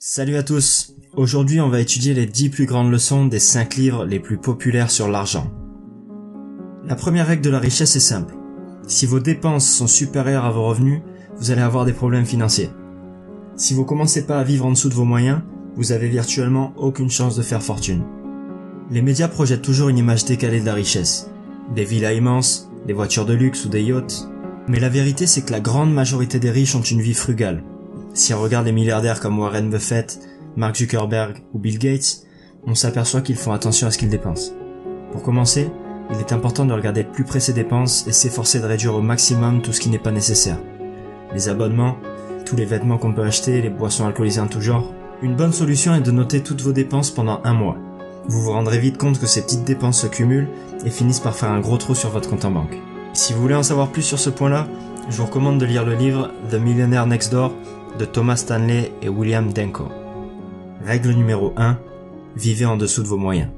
Salut à tous. Aujourd'hui, on va étudier les 10 plus grandes leçons des 5 livres les plus populaires sur l'argent. La première règle de la richesse est simple. Si vos dépenses sont supérieures à vos revenus, vous allez avoir des problèmes financiers. Si vous commencez pas à vivre en dessous de vos moyens, vous avez virtuellement aucune chance de faire fortune. Les médias projettent toujours une image décalée de la richesse. Des villas immenses, des voitures de luxe ou des yachts. Mais la vérité, c'est que la grande majorité des riches ont une vie frugale. Si on regarde les milliardaires comme Warren Buffett, Mark Zuckerberg ou Bill Gates, on s'aperçoit qu'ils font attention à ce qu'ils dépensent. Pour commencer, il est important de regarder de plus près ses dépenses et s'efforcer de réduire au maximum tout ce qui n'est pas nécessaire. Les abonnements, tous les vêtements qu'on peut acheter, les boissons alcoolisées en tout genre. Une bonne solution est de noter toutes vos dépenses pendant un mois. Vous vous rendrez vite compte que ces petites dépenses se cumulent et finissent par faire un gros trou sur votre compte en banque. Si vous voulez en savoir plus sur ce point-là, je vous recommande de lire le livre The Millionaire Next Door de Thomas Stanley et William Denko. Règle numéro 1. Vivez en dessous de vos moyens.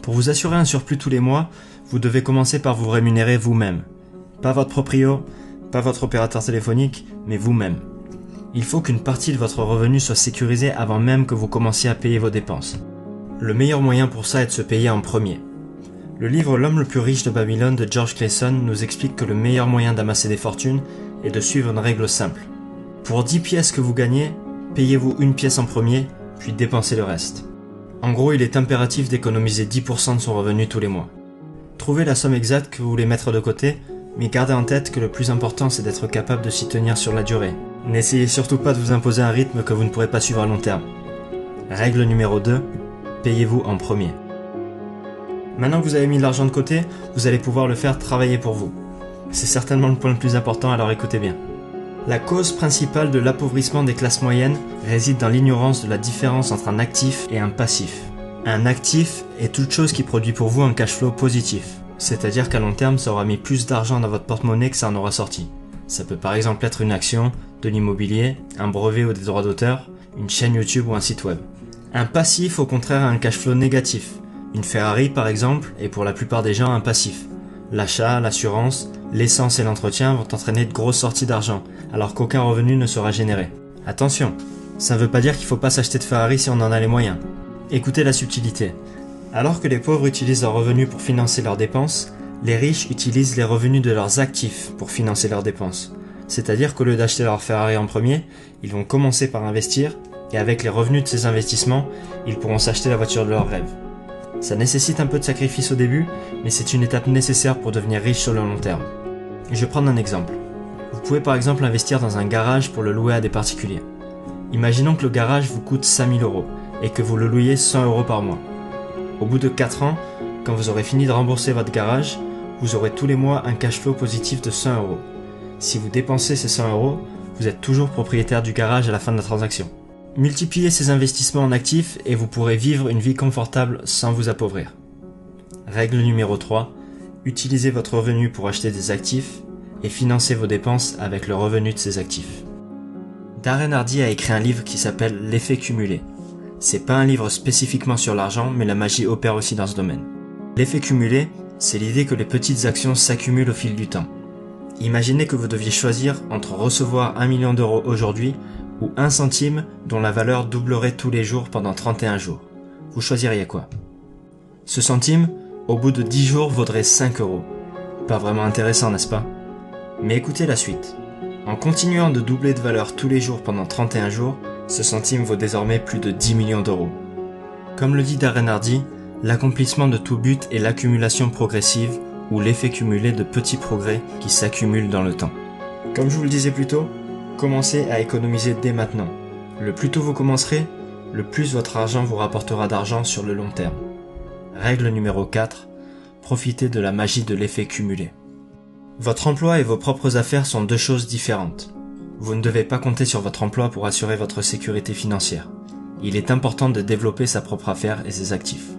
Pour vous assurer un surplus tous les mois, vous devez commencer par vous rémunérer vous-même. Pas votre proprio, pas votre opérateur téléphonique, mais vous-même. Il faut qu'une partie de votre revenu soit sécurisée avant même que vous commenciez à payer vos dépenses. Le meilleur moyen pour ça est de se payer en premier. Le livre L'homme le plus riche de Babylone de George Clason nous explique que le meilleur moyen d'amasser des fortunes est de suivre une règle simple. Pour 10 pièces que vous gagnez, payez-vous une pièce en premier, puis dépensez le reste. En gros, il est impératif d'économiser 10% de son revenu tous les mois. Trouvez la somme exacte que vous voulez mettre de côté, mais gardez en tête que le plus important c'est d'être capable de s'y tenir sur la durée. N'essayez surtout pas de vous imposer un rythme que vous ne pourrez pas suivre à long terme. Règle numéro 2, payez-vous en premier. Maintenant que vous avez mis de l'argent de côté, vous allez pouvoir le faire travailler pour vous. C'est certainement le point le plus important, alors écoutez bien. La cause principale de l'appauvrissement des classes moyennes réside dans l'ignorance de la différence entre un actif et un passif. Un actif est toute chose qui produit pour vous un cash flow positif, c'est-à-dire qu'à long terme ça aura mis plus d'argent dans votre porte-monnaie que ça en aura sorti. Ça peut par exemple être une action, de l'immobilier, un brevet ou des droits d'auteur, une chaîne YouTube ou un site web. Un passif au contraire a un cash flow négatif. Une Ferrari par exemple est pour la plupart des gens un passif. L'achat, l'assurance, l'essence et l'entretien vont entraîner de grosses sorties d'argent, alors qu'aucun revenu ne sera généré. Attention, ça ne veut pas dire qu'il ne faut pas s'acheter de Ferrari si on en a les moyens. Écoutez la subtilité. Alors que les pauvres utilisent leurs revenus pour financer leurs dépenses, les riches utilisent les revenus de leurs actifs pour financer leurs dépenses. C'est-à-dire qu'au lieu d'acheter leur Ferrari en premier, ils vont commencer par investir, et avec les revenus de ces investissements, ils pourront s'acheter la voiture de leurs rêves. Ça nécessite un peu de sacrifice au début, mais c'est une étape nécessaire pour devenir riche sur le long terme. Je vais prendre un exemple. Vous pouvez par exemple investir dans un garage pour le louer à des particuliers. Imaginons que le garage vous coûte 5000 € et que vous le louiez 100 € par mois. Au bout de 4 ans, quand vous aurez fini de rembourser votre garage, vous aurez tous les mois un cash flow positif de 100 €. Si vous dépensez ces 100 €, vous êtes toujours propriétaire du garage à la fin de la transaction. Multipliez ces investissements en actifs et vous pourrez vivre une vie confortable sans vous appauvrir. Règle numéro 3, utilisez votre revenu pour acheter des actifs et financez vos dépenses avec le revenu de ces actifs. Darren Hardy a écrit un livre qui s'appelle L'effet cumulé. C'est pas un livre spécifiquement sur l'argent, mais la magie opère aussi dans ce domaine. L'effet cumulé, c'est l'idée que les petites actions s'accumulent au fil du temps. Imaginez que vous deviez choisir entre recevoir 1 million d'euros aujourd'hui ou 1 centime dont la valeur doublerait tous les jours pendant 31 jours. Vous choisiriez quoi? Ce centime, au bout de 10 jours, vaudrait 5 €. Pas vraiment intéressant, n'est-ce pas? Mais écoutez la suite. En continuant de doubler de valeur tous les jours pendant 31 jours, ce centime vaut désormais plus de 10 millions d'euros. Comme le dit Darren Hardy, l'accomplissement de tout but est l'accumulation progressive ou l'effet cumulé de petits progrès qui s'accumulent dans le temps. Comme je vous le disais plus tôt, commencez à économiser dès maintenant. Le plus tôt vous commencerez, le plus votre argent vous rapportera d'argent sur le long terme. Règle numéro 4, profitez de la magie de l'effet cumulé. Votre emploi et vos propres affaires sont deux choses différentes. Vous ne devez pas compter sur votre emploi pour assurer votre sécurité financière. Il est important de développer sa propre affaire et ses actifs.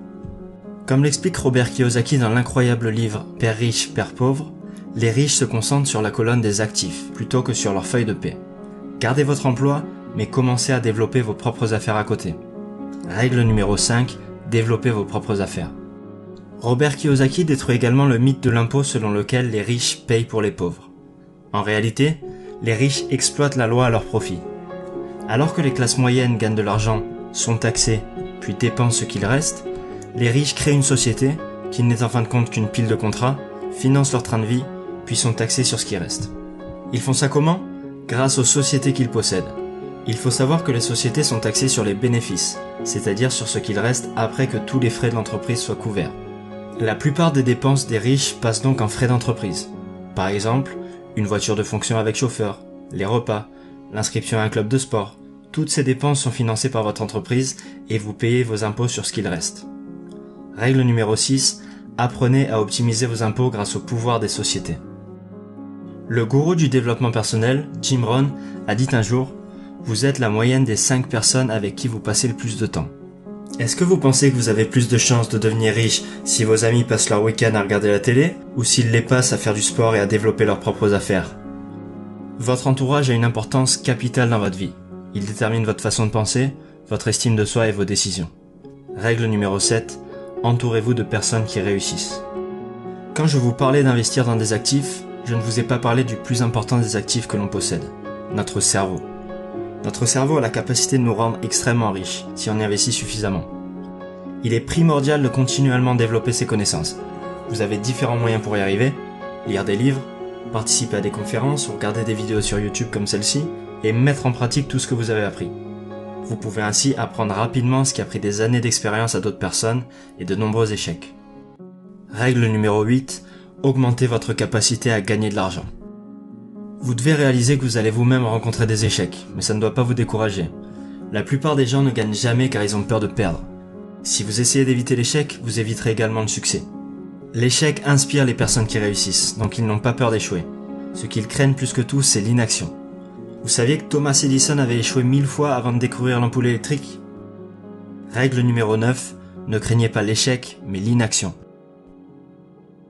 Comme l'explique Robert Kiyosaki dans l'incroyable livre Père riche, Père pauvre, les riches se concentrent sur la colonne des actifs plutôt que sur leur feuille de paie. Gardez votre emploi, mais commencez à développer vos propres affaires à côté. Règle numéro 5, développez vos propres affaires. Robert Kiyosaki détruit également le mythe de l'impôt selon lequel les riches payent pour les pauvres. En réalité, les riches exploitent la loi à leur profit. Alors que les classes moyennes gagnent de l'argent, sont taxées, puis dépensent ce qu'il reste, les riches créent une société qui n'est en fin de compte qu'une pile de contrats, financent leur train de vie, puis sont taxés sur ce qui reste. Ils font ça comment? Grâce aux sociétés qu'ils possèdent. Il faut savoir que les sociétés sont taxées sur les bénéfices, c'est-à-dire sur ce qu'il reste après que tous les frais de l'entreprise soient couverts. La plupart des dépenses des riches passent donc en frais d'entreprise. Par exemple, une voiture de fonction avec chauffeur, les repas, l'inscription à un club de sport. Toutes ces dépenses sont financées par votre entreprise et vous payez vos impôts sur ce qu'il reste. Règle numéro 6, apprenez à optimiser vos impôts grâce au pouvoir des sociétés. Le gourou du développement personnel, Jim Rohn, a dit un jour: vous êtes la moyenne des 5 personnes avec qui vous passez le plus de temps. Est-ce que vous pensez que vous avez plus de chances de devenir riche si vos amis passent leur week-end à regarder la télé ou s'ils les passent à faire du sport et à développer leurs propres affaires? Votre entourage a une importance capitale dans votre vie. Il détermine votre façon de penser, votre estime de soi et vos décisions. Règle numéro 7, entourez-vous de personnes qui réussissent. Quand je vous parlais d'investir dans des actifs, je ne vous ai pas parlé du plus important des actifs que l'on possède, notre cerveau. Notre cerveau a la capacité de nous rendre extrêmement riches si on y investit suffisamment. Il est primordial de continuellement développer ses connaissances. Vous avez différents moyens pour y arriver: lire des livres, participer à des conférences ou regarder des vidéos sur YouTube comme celle-ci et mettre en pratique tout ce que vous avez appris. Vous pouvez ainsi apprendre rapidement ce qui a pris des années d'expérience à d'autres personnes et de nombreux échecs. Règle numéro 8, augmentez votre capacité à gagner de l'argent. Vous devez réaliser que vous allez vous-même rencontrer des échecs, mais ça ne doit pas vous décourager. La plupart des gens ne gagnent jamais car ils ont peur de perdre. Si vous essayez d'éviter l'échec, vous éviterez également le succès. L'échec inspire les personnes qui réussissent, donc ils n'ont pas peur d'échouer. Ce qu'ils craignent plus que tout, c'est l'inaction. Vous saviez que Thomas Edison avait échoué 1000 fois avant de découvrir l'ampoule électrique? Règle numéro 9, ne craignez pas l'échec, mais l'inaction.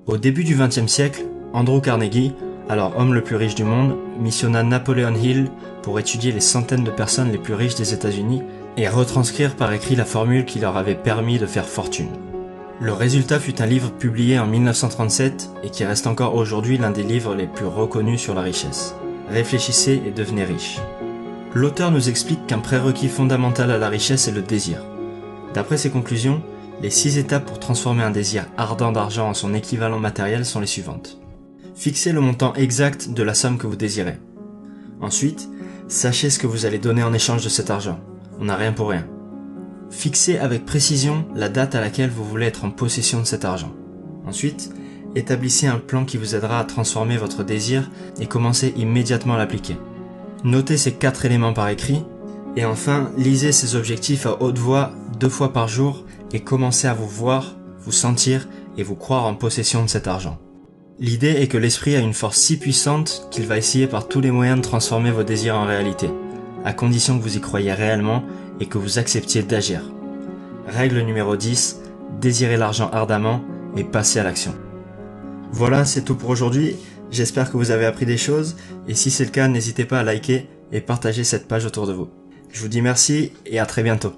Au début du XXe siècle, Andrew Carnegie, alors homme le plus riche du monde, missionna Napoleon Hill pour étudier les centaines de personnes les plus riches des États-Unis et retranscrire par écrit la formule qui leur avait permis de faire fortune. Le résultat fut un livre publié en 1937 et qui reste encore aujourd'hui l'un des livres les plus reconnus sur la richesse. Réfléchissez et devenez riche. L'auteur nous explique qu'un prérequis fondamental à la richesse est le désir. D'après ses conclusions, les 6 étapes pour transformer un désir ardent d'argent en son équivalent matériel sont les suivantes. Fixez le montant exact de la somme que vous désirez. Ensuite, sachez ce que vous allez donner en échange de cet argent. On n'a rien pour rien. Fixez avec précision la date à laquelle vous voulez être en possession de cet argent. Ensuite, établissez un plan qui vous aidera à transformer votre désir et commencez immédiatement à l'appliquer. Notez ces 4 éléments par écrit et enfin, lisez ces objectifs à haute voix 2 fois par jour et commencez à vous voir, vous sentir et vous croire en possession de cet argent. L'idée est que l'esprit a une force si puissante qu'il va essayer par tous les moyens de transformer vos désirs en réalité, à condition que vous y croyiez réellement et que vous acceptiez d'agir. Règle numéro 10, désirez l'argent ardemment et passez à l'action. Voilà, c'est tout pour aujourd'hui. J'espère que vous avez appris des choses et si c'est le cas, n'hésitez pas à liker et partager cette page autour de vous. Je vous dis merci et à très bientôt.